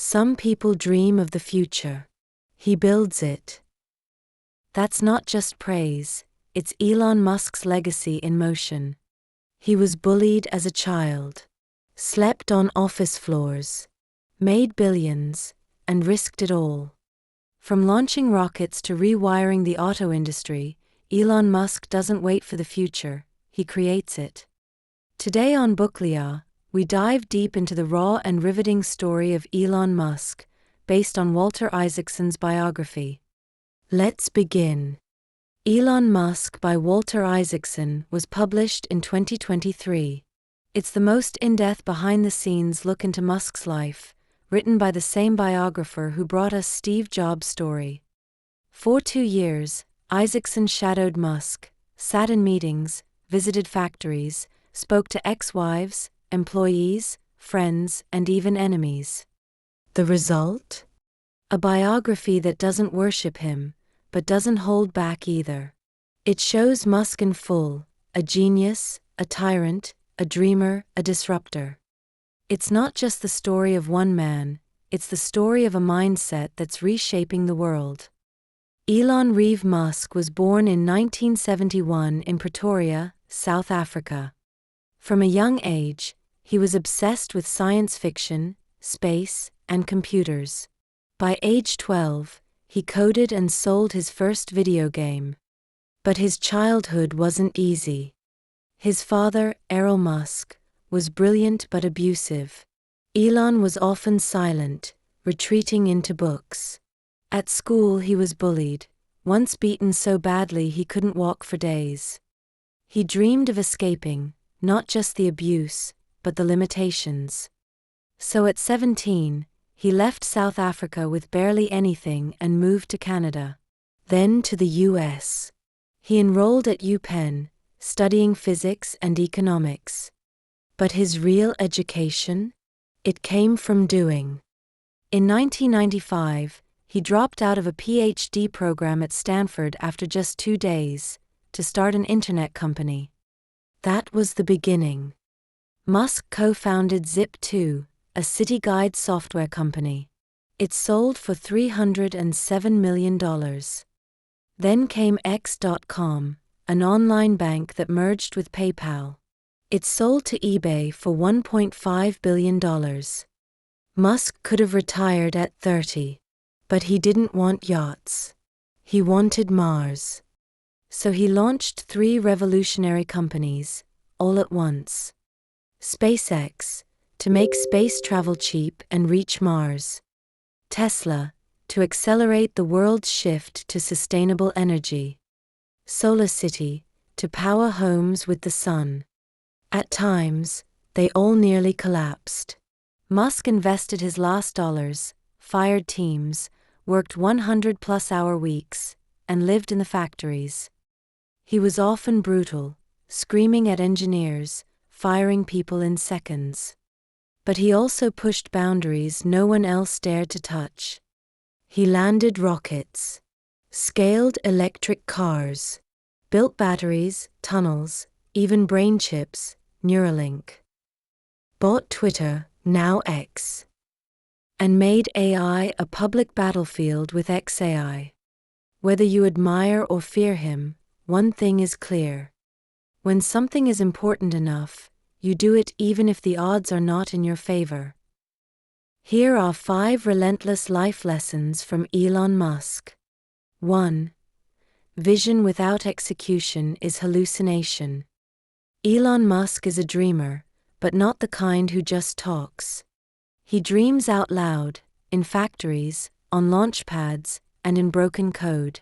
Some people dream of the future. He builds it. That's not just praise, it's Elon Musk's legacy in motion. He was bullied as a child, slept on office floors, made billions, and risked it all. From launching rockets to rewiring the auto industry, Elon Musk doesn't wait for the future, he creates it. Today on BookLia, we dive deep into the raw and riveting story of Elon Musk, based on Walter Isaacson's biography. Let's begin. Elon Musk by Walter Isaacson was published in 2023. It's the most in-depth behind-the-scenes look into Musk's life, written by the same biographer who brought us Steve Jobs' story. For 2 years, Isaacson shadowed Musk, sat in meetings, visited factories, spoke to ex-wives, employees, friends, and even enemies. The result? A biography that doesn't worship him, but doesn't hold back either. It shows Musk in full, a genius, a tyrant, a dreamer, a disruptor. It's not just the story of one man, it's the story of a mindset that's reshaping the world. Elon Reeve Musk was born in 1971 in Pretoria, South Africa. From a young age, he was obsessed with science fiction, space, and computers. By age 12, he coded and sold his first video game. But his childhood wasn't easy. His father, Elon Musk, was brilliant but abusive. Elon was often silent, retreating into books. At school he was bullied, once beaten so badly he couldn't walk for days. He dreamed of escaping, not just the abuse, but the limitations. So at 17, he left South Africa with barely anything and moved to Canada. Then to the US. He enrolled at UPenn, studying physics and economics. But his real education? It came from doing. In 1995, he dropped out of a PhD program at Stanford after just 2 days, to start an internet company. That was the beginning. Musk co-founded Zip2, a city guide software company. It sold for $307 million. Then came X.com, an online bank that merged with PayPal. It sold to eBay for $1.5 billion. Musk could have retired at 30. But he didn't want yachts. He wanted Mars. So he launched 3 revolutionary companies, all at once. SpaceX, to make space travel cheap and reach Mars. Tesla, to accelerate the world's shift to sustainable energy. SolarCity, to power homes with the sun. At times, they all nearly collapsed. Musk invested his last dollars, fired teams, worked 100-plus-hour weeks, and lived in the factories. He was often brutal, screaming at engineers, firing people in seconds. But he also pushed boundaries no one else dared to touch. He landed rockets, scaled electric cars, built batteries, tunnels, even brain chips, Neuralink. Bought Twitter, now X. And made AI a public battlefield with XAI. Whether you admire or fear him, one thing is clear. When something is important enough, you do it even if the odds are not in your favor. Here are 5 relentless life lessons from Elon Musk. 1. Vision without execution is hallucination. Elon Musk is a dreamer, but not the kind who just talks. He dreams out loud, in factories, on launch pads, and in broken code.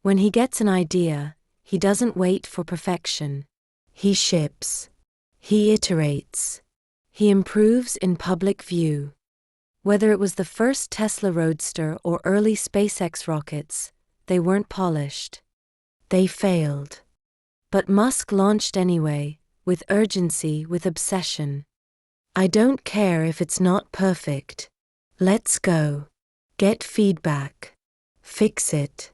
When he gets an idea, he doesn't wait for perfection. He ships. He iterates. He improves in public view. Whether it was the first Tesla Roadster or early SpaceX rockets, they weren't polished. They failed. But Musk launched anyway, with urgency, with obsession. I don't care if it's not perfect. Let's go. Get feedback. Fix it.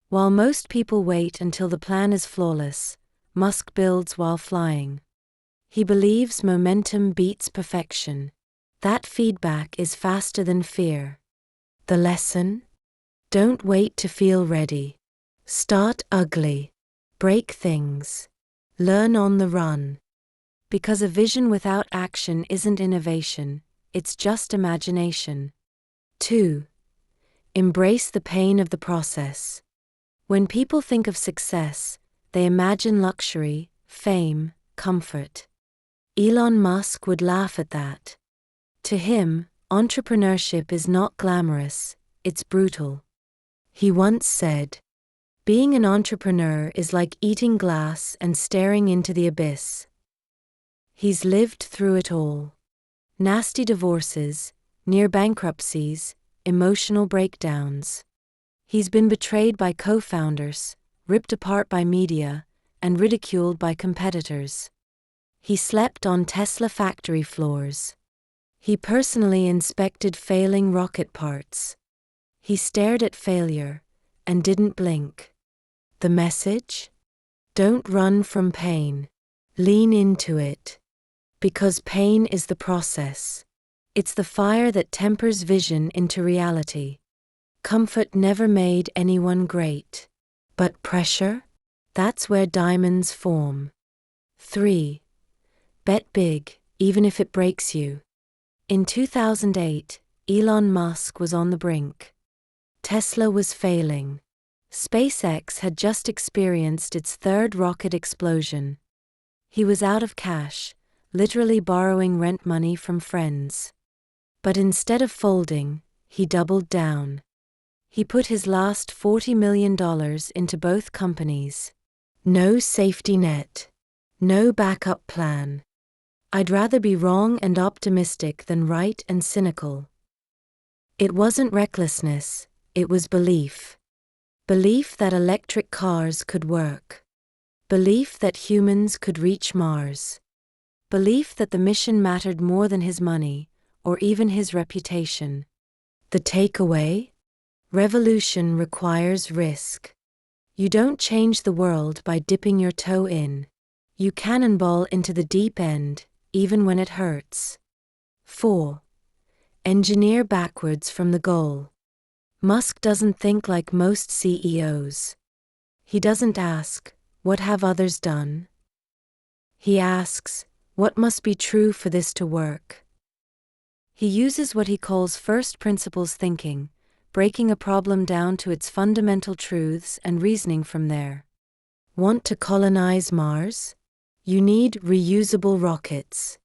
While most people wait until the plan is flawless, Musk builds while flying. He believes momentum beats perfection. That feedback is faster than fear. The lesson? Don't wait to feel ready. Start ugly. Break things. Learn on the run. Because a vision without action isn't innovation, it's just imagination. 2. Embrace the pain of the process. When people think of success, they imagine luxury, fame, comfort. Elon Musk would laugh at that. To him, entrepreneurship is not glamorous, it's brutal. He once said, "Being an entrepreneur is like eating glass and staring into the abyss." He's lived through it all. Nasty divorces, near bankruptcies, emotional breakdowns. He's been betrayed by co-founders, ripped apart by media, and ridiculed by competitors. He slept on Tesla factory floors. He personally inspected failing rocket parts. He stared at failure and didn't blink. The message? Don't run from pain. Lean into it. Because pain is the process. It's the fire that tempers vision into reality. Comfort never made anyone great. But pressure? That's where diamonds form. 3. Bet big, even if it breaks you. In 2008, Elon Musk was on the brink. Tesla was failing. SpaceX had just experienced its third rocket explosion. He was out of cash, literally borrowing rent money from friends. But instead of folding, he doubled down. He put his last $40 million into both companies. No safety net. No backup plan. I'd rather be wrong and optimistic than right and cynical. It wasn't recklessness, it was belief. Belief that electric cars could work. Belief that humans could reach Mars. Belief that the mission mattered more than his money, or even his reputation. The takeaway? Revolution requires risk. You don't change the world by dipping your toe in. You cannonball into the deep end, even when it hurts. 4. Engineer backwards from the goal. Musk doesn't think like most CEOs. He doesn't ask, "What have others done?" He asks, "What must be true for this to work?" He uses what he calls first principles thinking, breaking a problem down to its fundamental truths and reasoning from there. Want to colonize Mars? You need reusable rockets.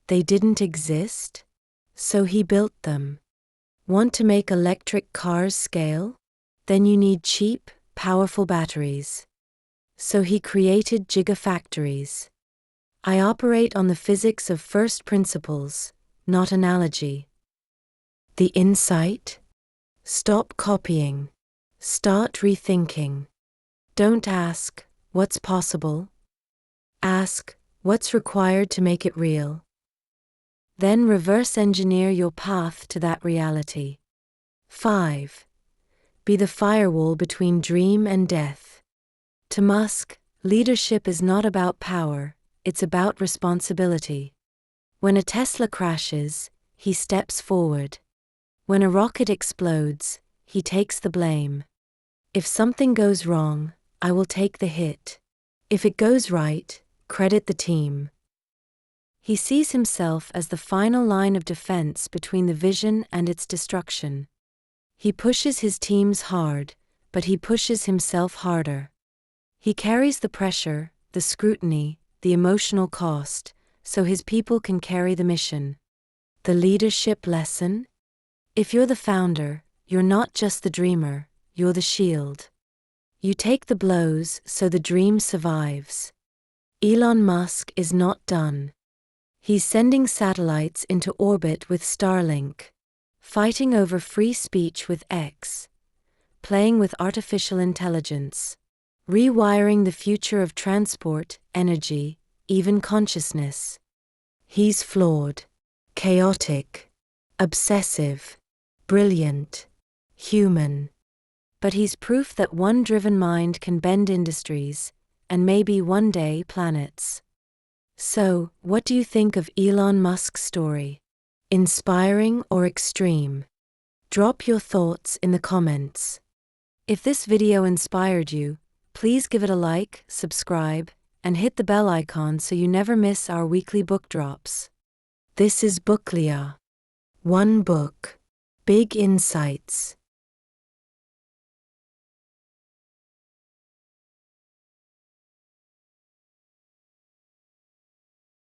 They didn't exist, so he built them. Want to make electric cars scale? Then you need cheap, powerful batteries. So he created gigafactories. I operate on the physics of first principles, not analogy. The insight? Stop copying. Start rethinking. Don't ask, "What's possible?" Ask, "What's required to make it real?" Then reverse engineer your path to that reality. 5. Be the firewall between dream and death. To Musk, leadership is not about power, it's about responsibility. When a Tesla crashes, he steps forward. When a rocket explodes, he takes the blame. If something goes wrong, I will take the hit. If it goes right, credit the team. He sees himself as the final line of defense between the vision and its destruction. He pushes his teams hard, but he pushes himself harder. He carries the pressure, the scrutiny, the emotional cost, so his people can carry the mission. The leadership lesson? If you're the founder, you're not just the dreamer, you're the shield. You take the blows so the dream survives. Elon Musk is not done. He's sending satellites into orbit with Starlink, fighting over free speech with X, playing with artificial intelligence, rewiring the future of transport, energy, even consciousness. He's flawed, chaotic, obsessive, brilliant, human. But he's proof that one driven mind can bend industries, and maybe one day planets. So, what do you think of Elon Musk's story? Inspiring or extreme? Drop your thoughts in the comments. If this video inspired you, please give it a like, subscribe, and hit the bell icon so you never miss our weekly book drops. This is BookLia. One book, big insights.